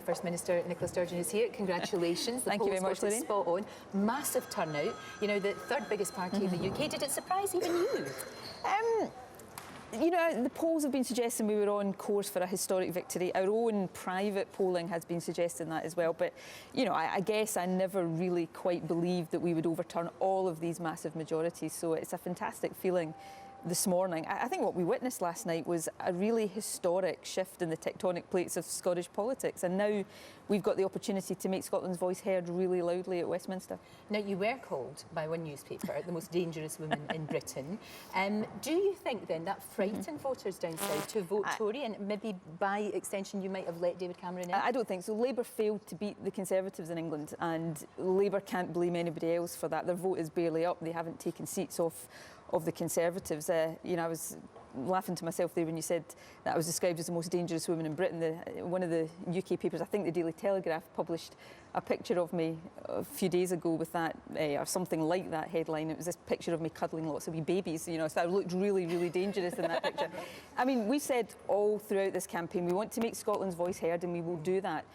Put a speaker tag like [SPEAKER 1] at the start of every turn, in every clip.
[SPEAKER 1] First Minister Nicola Sturgeon is here. Congratulations.
[SPEAKER 2] Thank you very much, Lorraine.
[SPEAKER 1] Spot on. Massive turnout. You know, the third biggest party in the UK. Did it surprise even you?
[SPEAKER 2] You know, the polls have been suggesting we were on course for a historic victory. Our own private polling has been suggesting that as well. But, you know, I guess I never really quite believed that we would overturn all of these massive majorities. So it's a fantastic feeling this morning. I think what we witnessed last night was a really historic shift in the tectonic plates of Scottish politics, and now we've got the opportunity to make Scotland's voice heard really loudly at Westminster.
[SPEAKER 1] Now, you were called by one newspaper the most dangerous woman in Britain. Do you think then that frightened voters down south to vote Tory, and maybe by extension you might have let David Cameron in?
[SPEAKER 2] I don't think so. Labour failed to beat the Conservatives in England, and Labour can't blame anybody else for that. Their vote is barely up. They haven't taken seats off of the Conservatives. You know, I was laughing to myself there when you said that I was described as the most dangerous woman in Britain. One of the UK papers, I think the Daily Telegraph, published a picture of me a few days ago with that, or something like that headline. It was this picture of me cuddling lots of wee babies, you know, so I looked really, really dangerous in that picture. I mean, we've said all throughout this campaign we want to make Scotland's voice heard, and we will do that.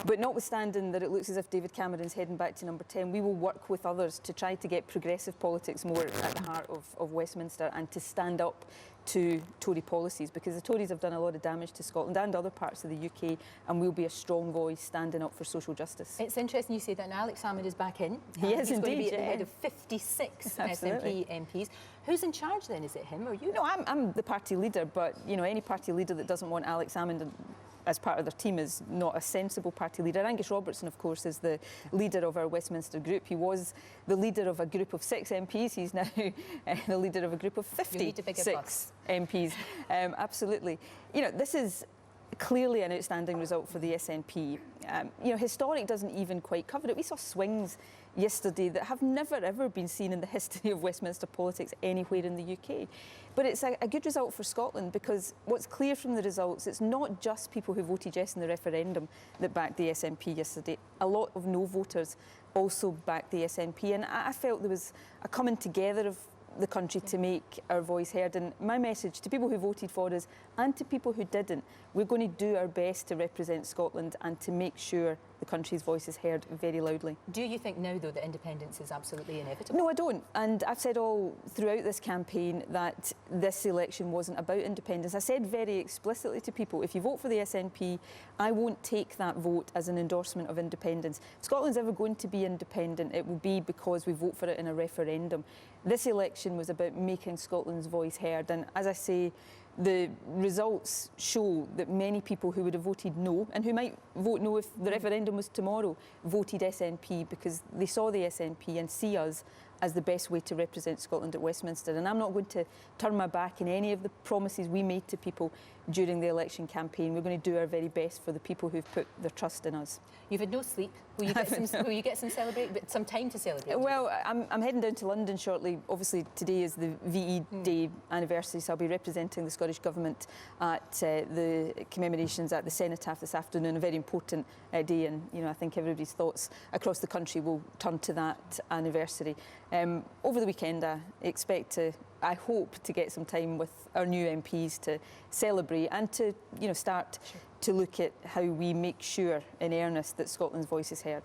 [SPEAKER 2] But notwithstanding that it looks as if David Cameron's heading back to number 10, we will work with others to try to get progressive politics more at the heart of Westminster, and to stand up to Tory policies, because the Tories have done a lot of damage to Scotland and other parts of the UK, and we'll be a strong voice standing up for social justice.
[SPEAKER 1] It's interesting you say that. Now Alex Salmond is back in.
[SPEAKER 2] He is
[SPEAKER 1] He's
[SPEAKER 2] indeed,
[SPEAKER 1] going to be at the
[SPEAKER 2] yeah.
[SPEAKER 1] head of 56
[SPEAKER 2] Absolutely.
[SPEAKER 1] SNP MPs. Who's in charge then? Is it him or you?
[SPEAKER 2] No, I'm the party leader, but you know, any party leader that doesn't want Alex Salmond as part of their team is not a sensible party leader. Angus Robertson, of course, is the leader of our Westminster group. He was the leader of a group of 6 MPs. He's now the leader of a group of 56 MPs. Absolutely. You know, this is clearly an outstanding result for the SNP. You know, historic doesn't even quite cover it. We saw swings yesterday that have never ever been seen in the history of Westminster politics anywhere in the UK. But it's a good result for Scotland, because what's clear from the results, it's not just people who voted yes in the referendum that backed the SNP yesterday. A lot of no voters also backed the SNP, and I felt there was a coming together of the country to make our voice heard. And my message to people who voted for us and to people who didn't, we're going to do our best to represent Scotland and to make sure the country's voice is heard very loudly.
[SPEAKER 1] Do you think now, though, that independence is absolutely inevitable?
[SPEAKER 2] No, I don't. And I've said all throughout this campaign that this election wasn't about independence. I said very explicitly to people, if you vote for the SNP, I won't take that vote as an endorsement of independence. If Scotland's ever going to be independent, it will be because we vote for it in a referendum. This election was about making Scotland's voice heard, and as I say, the results show that many people who would have voted no, and who might vote no if the referendum was tomorrow, voted SNP because they saw the SNP and see us as the best way to represent Scotland at Westminster. And I'm not going to turn my back in any of the promises we made to people during the election campaign. We're going to do our very best for the people who've put their trust in us.
[SPEAKER 1] You've had no sleep. Will you get some time to celebrate?
[SPEAKER 2] Well, I'm heading down to London shortly. Obviously, today is the VE Day anniversary, so I'll be representing the Scottish Government at the commemorations at the Cenotaph this afternoon. A very important day, and you know, I think everybody's thoughts across the country will turn to that anniversary. Over the weekend, I hope to get some time with our new MPs to celebrate and to, you know, start to look at how we make sure in earnest that Scotland's voice is heard.